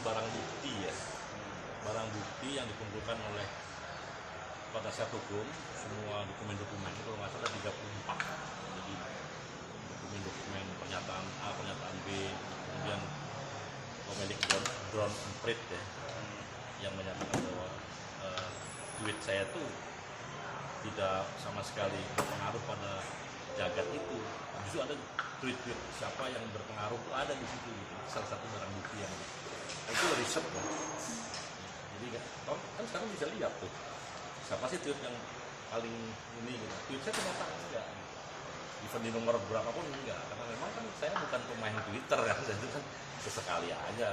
barang bukti ya, barang bukti yang dikumpulkan oleh penasihat hukum, semua dokumen-dokumen itu kalau nggak salah 34. Jadi dokumen-dokumen pernyataan A, pernyataan B, kemudian pemilik drone print ya, yang menyatakan bahwa tweet saya tuh tidak sama sekali berpengaruh pada jagat itu. Justru ada tweet-tweet siapa yang berpengaruh tuh ada di situ gitu. Salah satu barang bukti yang itu riset ya. Jadi kan sekarang bisa lihat tuh siapa sih tweet yang paling ini gitu. Tweet saya ternyata enggak. Even di nomor berapapun enggak, karena memang kan saya bukan pemain Twitter kan, jadi kan sesekali aja.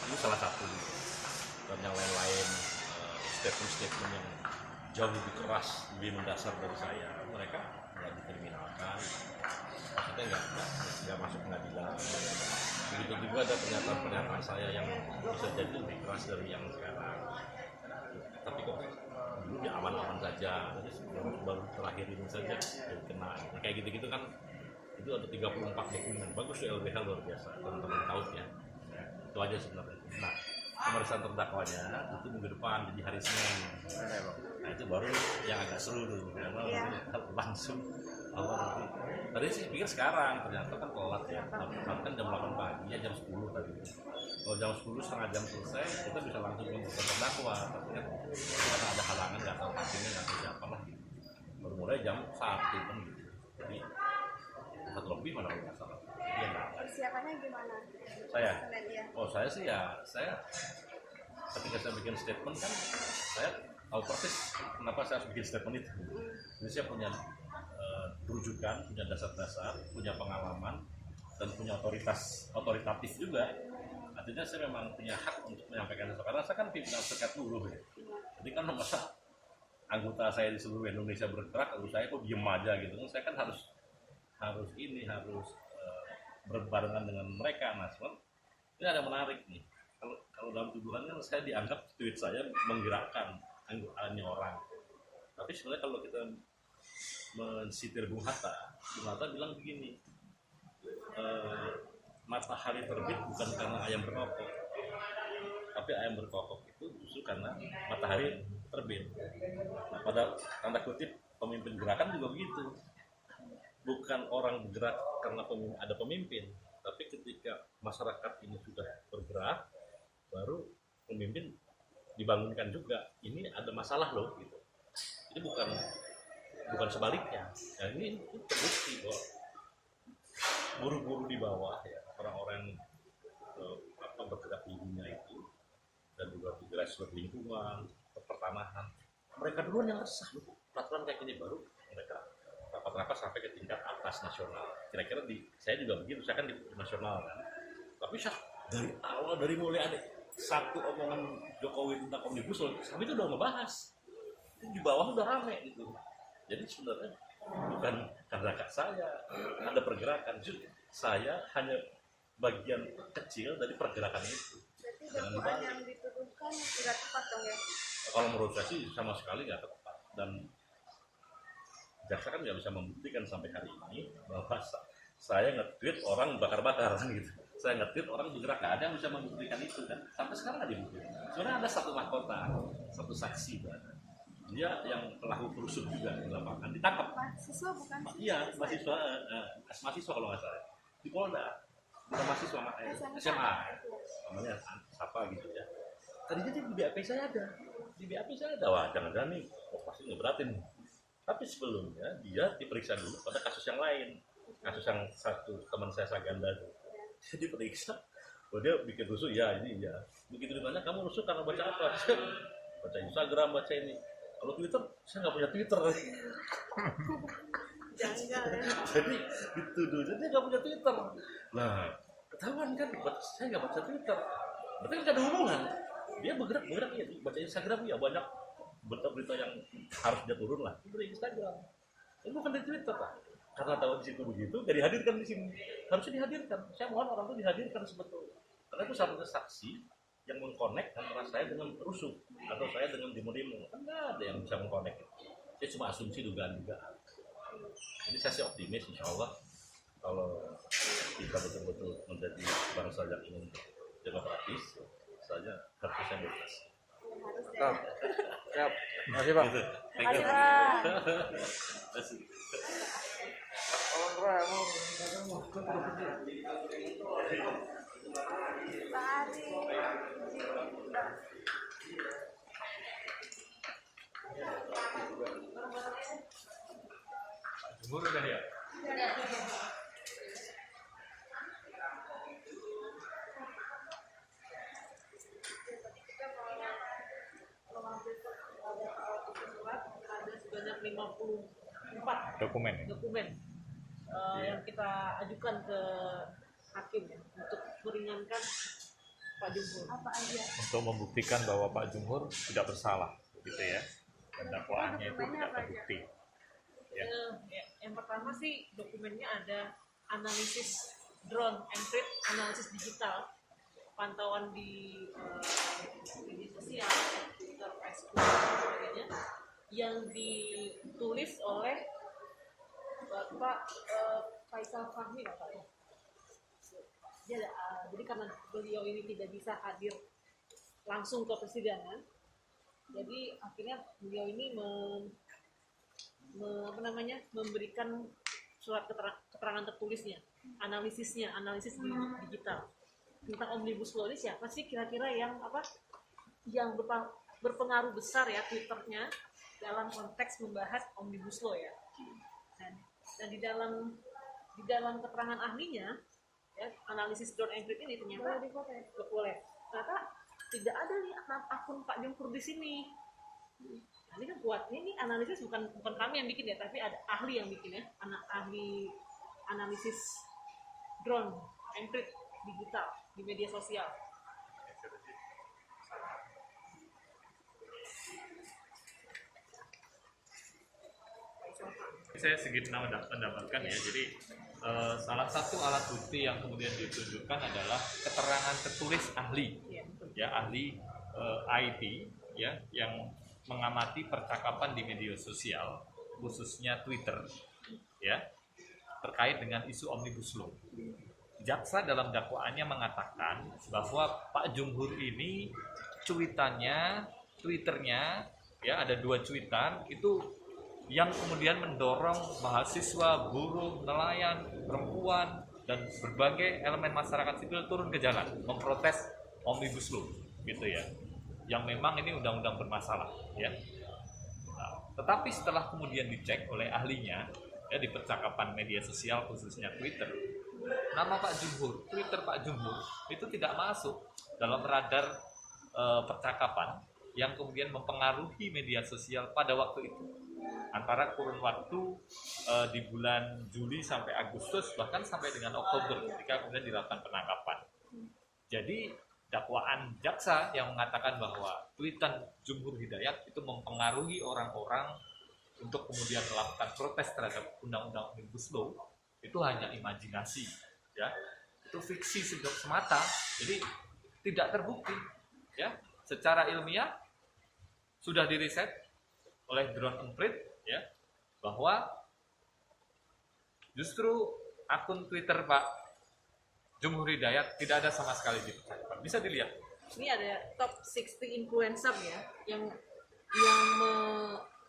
Itu salah satu. Dan yang lain-lain statement-statement yang jauh lebih keras, lebih mendasar dari saya, mereka nggak dikriminalkan, maksudnya nggak masuk pengadilan. Begitu juga ada pernyataan saya yang bisa jadi lebih keras dari yang sekarang. Tapi kok dulu dia aman-aman saja, baru terakhir ini saja jadi kena. Kayak gitu-gitu kan, itu ada 34 dokumen. Bagus ya, LBH luar biasa, teman-teman tahu ya. Itu aja sebenarnya. Nah, pemeriksaan terdakwanya itu minggu depan, jadi hari Senin. Nah itu baru yang agak seru tuh, karena langsung awal nanti. Tadi sih pikir sekarang, ternyata kan telat ya. Kan jam 8 pagi ya, jam 10 tadi. Kalau jam 10 setengah jam selesai, kita bisa langsung pemeriksaan terdakwa. Tapi kan karena ada halangan, nggak tahu hakimnya, nggak tahu siapa lah. Baru mulai jam 1 kan gitu. Jadi 1 lebih mana nggak salah. Iya nggak. Persiapannya gimana? Saya? Oh saya sih ya, saya ketika saya bikin statement kan, saya tahu persis kenapa saya harus bikin statement itu. Jadi saya punya rujukan, punya dasar-dasar, punya pengalaman, dan punya otoritatif juga. Artinya saya memang punya hak untuk menyampaikan sesuatu, karena saya kan pimpinan serikat buruh ya. Jadi kan masa anggota saya di seluruh Indonesia bergerak, lalu saya kok diem aja gitu. Saya kan harus berbarengan dengan mereka. Nah, ini ada menarik nih. Kalau dalam tuduhannya saya dianggap tweet saya menggerakkan anggotanya orang. Tapi sebenarnya kalau kita mensitir Bung Hatta bilang begini, matahari terbit bukan karena ayam berkokok, tapi ayam berkokok itu justru karena matahari terbit. Nah, pada tanda kutip pemimpin gerakan juga begitu. Bukan orang bergerak karena ada pemimpin, tapi ketika masyarakat ini sudah bergerak, baru pemimpin dibangunkan juga. Ini ada masalah loh, gitu. Ini bukan sebaliknya. Nah ini terbukti bahwa buruh-buruh di bawah ya, orang-orang bergerak di dunia itu, dan juga di grassroots lingkungan, pertanahan, mereka duluan yang resah loh. Peraturan kayak gini baru mereka rapat-rapat sampai ke tingkat atas nasional. Kira-kira saya juga begitu, saya kan di nasional kan. Tapi dari mulai ada satu omongan Jokowi tentang omnibus law, kami itu udah ngebahas. Di bawah udah rame gitu. Jadi sebenarnya bukan karena saya ada pergerakan, justru saya hanya bagian kecil dari pergerakan itu. Berarti dakwaan yang dituduhkan tidak tepat dong ya? Kalau menurut saya sih sama sekali nggak tepat, dan jaksa kan nggak bisa membuktikan sampai hari ini bahwa saya nge-tweet orang bakar-bakar gitu. Saya nge-tweet orang bergerak, nggak ada yang bisa membuktikan itu kan. Sampai sekarang nggak dibuktikan. Sebenarnya ada satu mahkota, satu saksi dia yang pelaku kerusuh juga di lapangan ditangkap. Mahasiswa bukan sih? Iya, mahasiswa kalau nggak salah di Polda, bukan mahasiswa SMA, namanya siapa gitu ya. Tadinya di BAP saya ada, wah jangan-jangan nih, pasti ngeberatin. Tapi sebelumnya dia diperiksa dulu pada kasus yang lain, kasus yang satu teman saya Saganda itu. Dia diperiksa, dia bikin rusuh, ya ini ya. Begitu ditanya, kamu rusuh karena baca apa? Baca Instagram, baca ini. Kalau Twitter, saya nggak punya Twitter. Jangan. Jadi dituduh, jadi dia nggak punya Twitter. Nah, ketahuan kan, saya nggak baca Twitter. Berarti nggak ada hubungan. Dia bergerak ya, baca Instagram ya banyak berita-berita yang harus dia turun lah dari Instagram. Itu bukan dari Twitter lah. Karena tahu di situ begitu, gak dihadirkan di sini. Harusnya dihadirkan. Saya mohon orang itu dihadirkan sebetulnya. Karena itu satu saksi yang mengkonek antara saya dengan rusuh atau saya dengan demo-demo. Kan nggak ada yang bisa mengkonek. Saya cuma asumsi dugaan. Jadi saya sih optimis, insya Allah kalau kita betul-betul menjadi bangsa yang ingin demokratis saja kertasnya bebas. Siap. Siap. Terima kasih Pak. Gitu. Thank Makasih, you. Pak. Terima kasih. Pak Ari. Jumhur udah ya? Ada sebanyak 54 Dokumen. dokumen yang kita ajukan ke hakim ya, untuk meringankan Pak Jumhur. Apa aja? Untuk membuktikan bahwa Pak Jumhur tidak bersalah, gitu ya. Dan dakwaannya itu Dokumennya tidak apa aja? terbukti. Ya. Yang pertama sih dokumennya ada analisis drone and threat, analisis digital, pantauan di media sosial, Twitter, Facebook, dan sebagainya, yang ditulis oleh Bapak Faisal Fahmi, Bapak. Jadi karena beliau ini tidak bisa hadir langsung ke persidangan, jadi akhirnya beliau ini memberikan surat keterangan tertulisnya, analisis digital tentang omnibus law ini. Siapa sih kira-kira yang berpengaruh besar ya Twitternya dalam konteks membahas omnibus law ya. Dan di dalam keterangan ahlinya ya, analisis drone and threat ini ternyata ternyata tidak ada nih akun Pak Jumhur di sini. Nah, ini kan kuat. Ini analisis bukan kami yang bikin ya, tapi ada ahli yang bikin ya, ahli analisis drone and threat digital di media sosial. Saya sedikit mendapatkan ya, jadi salah satu alat bukti yang kemudian ditunjukkan adalah keterangan tertulis ahli, ya ahli IT ya, yang mengamati percakapan di media sosial, khususnya Twitter, ya, terkait dengan isu omnibus law. Jaksa dalam dakwaannya mengatakan bahwa Pak Jumhur ini Twitternya, ya ada 2 cuitan itu yang kemudian mendorong mahasiswa, buruh, nelayan, perempuan, dan berbagai elemen masyarakat sipil turun ke jalan memprotes omnibus law, gitu ya, yang memang ini undang-undang bermasalah, ya. Nah, tetapi setelah kemudian dicek oleh ahlinya, ya di percakapan media sosial khususnya Twitter, nama Pak Jumhur, Twitter Pak Jumhur itu tidak masuk dalam radar percakapan yang kemudian mempengaruhi media sosial pada waktu itu. Antara kurun waktu di bulan Juli sampai Agustus, bahkan sampai dengan Oktober ketika kemudian dilakukan penangkapan. Jadi dakwaan jaksa yang mengatakan bahwa tweetan Jumhur Hidayat itu mempengaruhi orang-orang untuk kemudian melakukan protes terhadap undang-undang Omnibus Law itu hanya imajinasi, ya, itu fiksi semata, jadi tidak terbukti, ya, secara ilmiah sudah diriset oleh Drone and Threat, ya, bahwa justru akun Twitter Pak Jumhur Hidayat tidak ada sama sekali di percakapan. Bisa dilihat. Ini ada top 60 influencer ya yang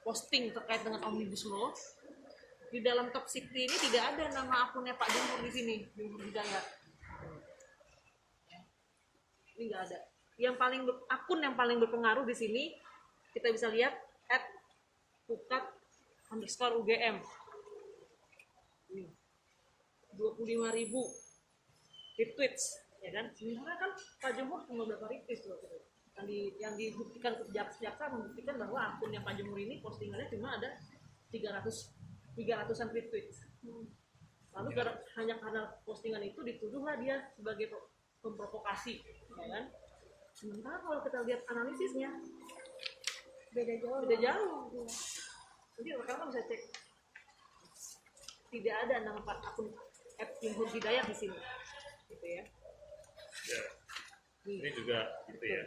posting terkait dengan omnibus law. Di dalam top 60 ini tidak ada nama akunnya Pak Jumhur di sini, Jumhur Hidayat. Ini nggak ada. Akun yang paling berpengaruh di sini kita bisa lihat @pukat_UGM. 25.000 retweets, ya kan? Sebenarnya kan Pak Jumhur cuma berapa retweets loh, gitu. Yang dibuktikan ke jaksa membuktikan bahwa akun yang Pak Jumhur ini postingannya cuma ada 300-an retweets. Lalu hanya karena postingan itu dituduhlah dia sebagai memprovokasi, ya kan? Sementara kalau kita lihat analisisnya beda jauh. Jadi rekan bisa cek, tidak ada nama akun Jumhur Hidayat di sini, gitu ya. Ya. Ini juga gitu ya.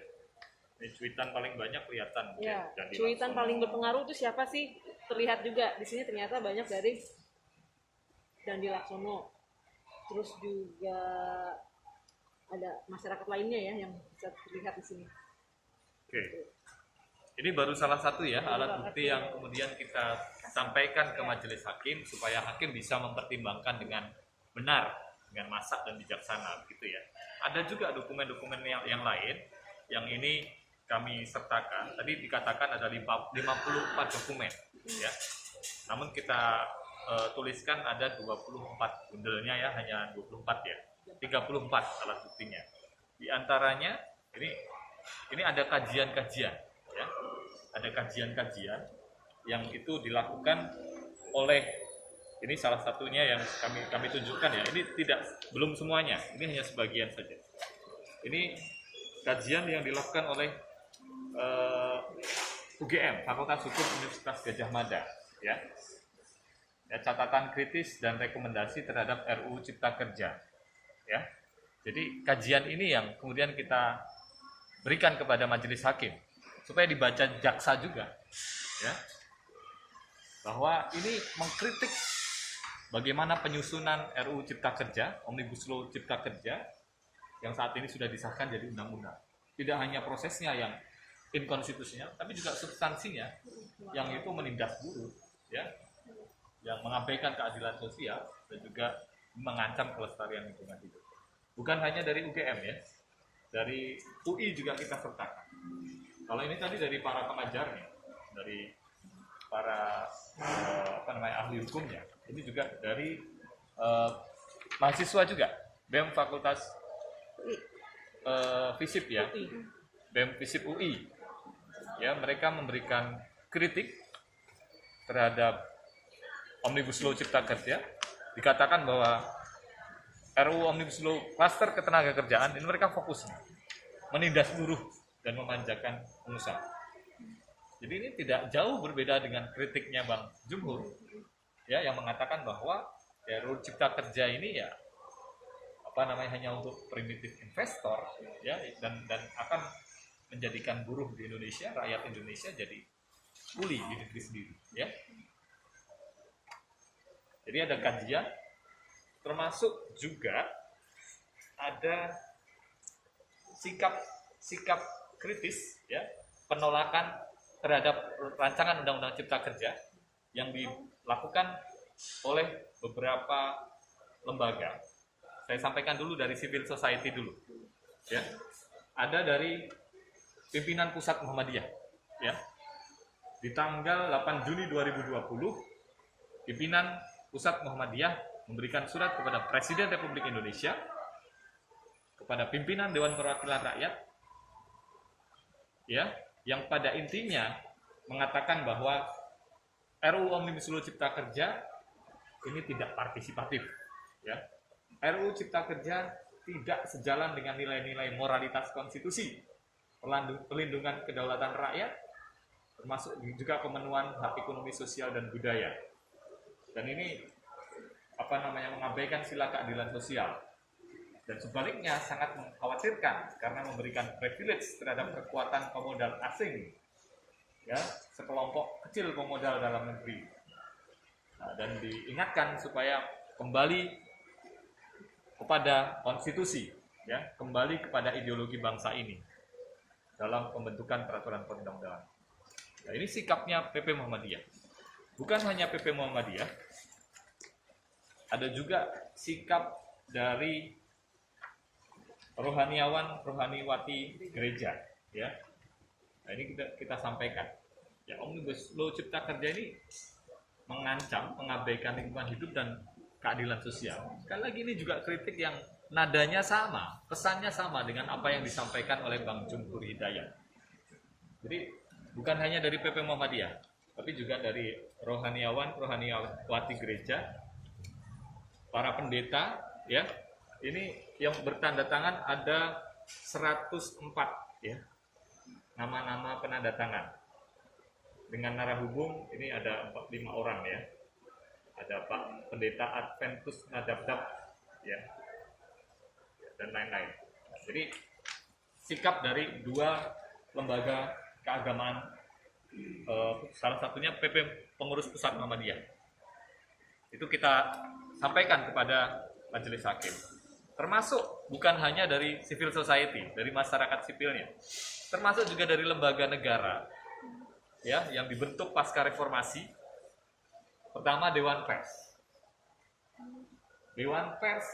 Ini cuitan paling banyak kelihatan. Ya, cuitan paling berpengaruh itu siapa sih? Terlihat juga di sini ternyata banyak dari Dandi Laksono. Terus juga ada masyarakat lainnya ya yang bisa terlihat di sini. Oke. Ini baru salah satu ya alat bukti yang kemudian kita sampaikan ke majelis hakim supaya hakim bisa mempertimbangkan dengan benar, dengan masak dan bijaksana gitu ya. Ada juga dokumen-dokumen yang lain yang ini kami sertakan. Tadi dikatakan ada 54 dokumen ya. Namun kita tuliskan ada 24 bundelnya ya, hanya 24 ya. 34 alat buktinya. Di antaranya ini ada kajian-kajian ya. Ada kajian-kajian yang itu dilakukan oleh, ini salah satunya yang kami tunjukkan ya. Ini belum semuanya, ini hanya sebagian saja. Ini kajian yang dilakukan oleh UGM, Fakultas Hukum Universitas Gadjah Mada ya. Catatan kritis dan rekomendasi terhadap RUU Cipta Kerja ya. Jadi kajian ini yang kemudian kita berikan kepada majelis hakim supaya dibaca jaksa juga ya, bahwa ini mengkritik bagaimana penyusunan RUU Cipta Kerja, Omnibus Law Cipta Kerja yang saat ini sudah disahkan jadi undang-undang. Tidak hanya prosesnya yang inkonstitusional, tapi juga substansinya yang itu menindas buruh ya, yang mengabaikan keadilan sosial dan juga mengancam kelestarian lingkungan hidup. Bukan hanya dari UGM ya, dari UI juga kita sertakan. Kalau ini tadi dari para pengajarnya, dari para ahli hukumnya, ini juga dari mahasiswa juga, BEM Fakultas FISIP ya, BEM FISIP UI, ya mereka memberikan kritik terhadap Omnibus Law Cipta Kerja. Dikatakan bahwa RUU Omnibus Law Klaster Ketenagakerjaan ini mereka fokusnya menindas buruh dan memanjakan pengusaha. Jadi ini tidak jauh berbeda dengan kritiknya Bang Jumhur ya, yang mengatakan bahwa RUU Cipta Kerja ini ya hanya untuk primitif investor ya, dan akan menjadikan buruh di Indonesia, rakyat Indonesia jadi kuli di negeri sendiri ya. Jadi ada kajian, termasuk juga ada sikap kritis ya, penolakan terhadap rancangan Undang-Undang Cipta Kerja yang dilakukan oleh beberapa lembaga. Saya sampaikan dulu dari civil society dulu ya. Ada dari pimpinan pusat Muhammadiyah ya. Di tanggal 8 Juni 2020 pimpinan pusat Muhammadiyah memberikan surat kepada Presiden Republik Indonesia, kepada pimpinan Dewan Perwakilan Rakyat ya, yang pada intinya mengatakan bahwa RUU Omnibus Law Cipta Kerja ini tidak partisipatif ya. RUU Cipta Kerja tidak sejalan dengan nilai-nilai moralitas konstitusi, pelindungan kedaulatan rakyat, termasuk juga pemenuhan hak ekonomi, sosial, dan budaya. Dan ini mengabaikan sila keadilan sosial. Dan sebaliknya sangat mengkhawatirkan karena memberikan privilege terhadap kekuatan pemodal asing ya, sekelompok kecil pemodal dalam negeri. Nah, dan diingatkan supaya kembali kepada konstitusi ya, kembali kepada ideologi bangsa ini dalam pembentukan peraturan perundang-undangan. Nah, ini sikapnya PP Muhammadiyah. Bukan hanya PP Muhammadiyah, ada juga sikap dari rohaniawan, rohaniwati gereja ya. Nah, ini kita sampaikan ya, Omnibus Law Cipta Kerja ini mengancam, mengabaikan lingkungan hidup dan keadilan sosial. Sekali lagi ini juga kritik yang nadanya sama, pesannya sama dengan apa yang disampaikan oleh Bang Jumhur Hidayat. Jadi bukan hanya dari PP Muhammadiyah, tapi juga dari rohaniawan, rohaniwati gereja, para pendeta ya. Ini yang bertanda tangan ada 104 ya, nama-nama penanda tangan. Dengan narah hubung ini ada 45 orang ya. Ada Pak Pendeta Adventus Nadabdab ya, dan lain-lain. Jadi sikap dari dua lembaga keagamaan, salah satunya PP Pengurus Pusat Muhammadiyah. Itu kita sampaikan kepada majelis hakim. termasuk bukan hanya dari civil society, dari masyarakat sipilnya, termasuk juga dari lembaga negara ya yang dibentuk pasca reformasi. Pertama, Dewan Pers. Dewan Pers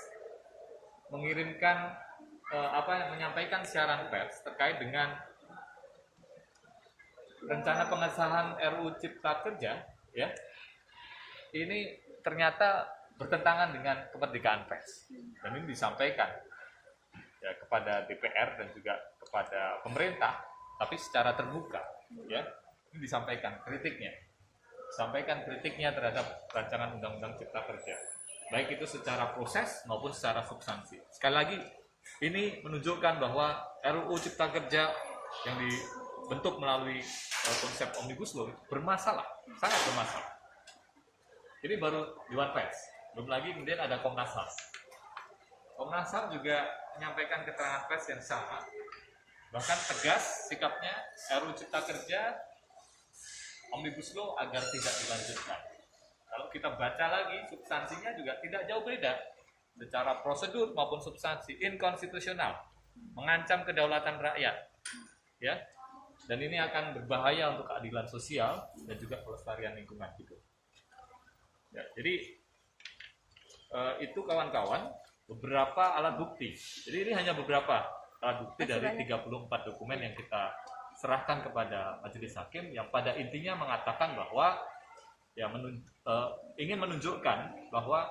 mengirimkan menyampaikan siaran pers terkait dengan rencana pengesahan RUU Cipta Kerja ya. Ini ternyata bertentangan dengan kemerdekaan pers. Dan ini disampaikan ya kepada DPR dan juga kepada pemerintah, tapi secara terbuka ya. Ini disampaikan kritiknya. Sampaikan kritiknya terhadap rancangan Undang-Undang Cipta Kerja. Baik itu secara proses maupun secara substansi. Sekali lagi, ini menunjukkan bahwa RUU Cipta Kerja yang dibentuk melalui konsep Omnibus Law bermasalah, sangat bermasalah. Ini baru Dewan Pers, belum lagi kemudian ada Komnas HAM. Komnas HAM juga menyampaikan keterangan pers yang sama, bahkan tegas sikapnya RUU Cipta Kerja Omnibus Law agar tidak dilanjutkan. Kalau kita baca lagi, substansinya juga tidak jauh beda. Secara prosedur maupun substansi, inkonstitusional, mengancam kedaulatan rakyat, ya. Dan ini akan berbahaya untuk keadilan sosial dan juga pelestarian lingkungan hidup. Ya, jadi itu kawan-kawan beberapa alat bukti. Jadi ini hanya beberapa alat bukti dari 34 dokumen yang kita serahkan kepada majelis hakim yang pada intinya mengatakan bahwa ya ingin menunjukkan bahwa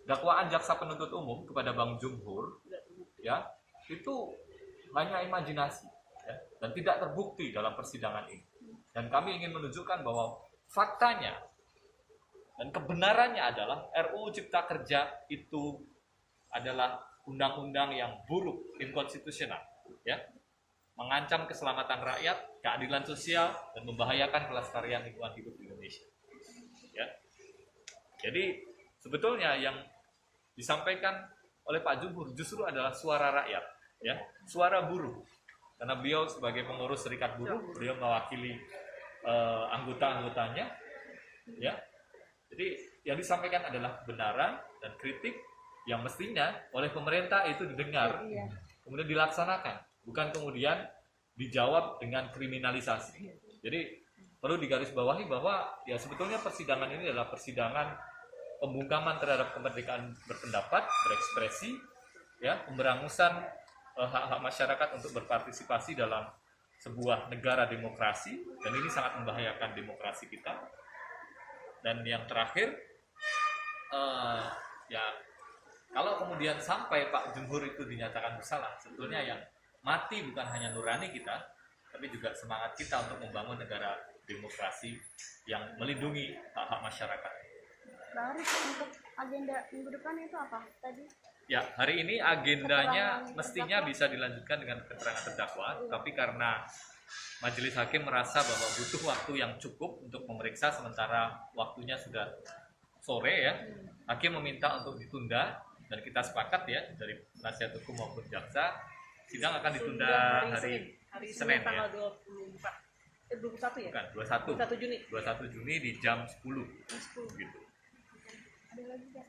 dakwaan jaksa penuntut umum kepada Bang Jumhur ya itu hanya imajinasi ya, dan tidak terbukti dalam persidangan ini. Dan kami ingin menunjukkan bahwa faktanya dan kebenarannya adalah RUU Cipta Kerja itu adalah undang-undang yang buruk, inkonstitusional ya, mengancam keselamatan rakyat, keadilan sosial, dan membahayakan kelestarian lingkungan hidup di Indonesia. Ya. Jadi sebetulnya yang disampaikan oleh Pak Jumhur justru adalah suara rakyat, ya, suara buruh. Karena beliau sebagai pengurus serikat buruh, beliau mewakili anggota-anggotanya, ya. Jadi yang disampaikan adalah kebenaran dan kritik yang mestinya oleh pemerintah itu didengar, kemudian dilaksanakan. Bukan kemudian dijawab dengan kriminalisasi. Jadi perlu digarisbawahi bahwa ya sebetulnya persidangan ini adalah persidangan pembungkaman terhadap kemerdekaan berpendapat, berekspresi, ya, pemberangusan hak-hak masyarakat untuk berpartisipasi dalam sebuah negara demokrasi, dan ini sangat membahayakan demokrasi kita. Dan yang terakhir, ya kalau kemudian sampai Pak Jumhur itu dinyatakan bersalah, sebetulnya yang mati bukan hanya nurani kita, tapi juga semangat kita untuk membangun negara demokrasi yang melindungi hak-hak masyarakat. Bang Arif, untuk agenda minggu depan itu apa tadi? Ya, hari ini agendanya mestinya bisa dilanjutkan dengan keterangan terdakwa, tapi karena majelis hakim merasa bahwa butuh waktu yang cukup untuk memeriksa, sementara waktunya sudah sore ya, hakim meminta untuk ditunda, dan kita sepakat ya dari penasihat hukum maupun jaksa, sidang akan ditunda hari Senin tanggal ya. 21 ya? Bukan, 21 Juni. 21 Juni di jam 10. Gitu. Ada lagi ya?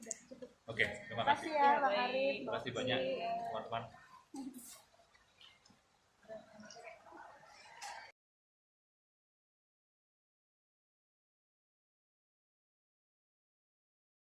Udah cukup. Oke, terima Terima kasih kasih. ya, Bang baik. Arif. Terima kasih banyak teman-teman.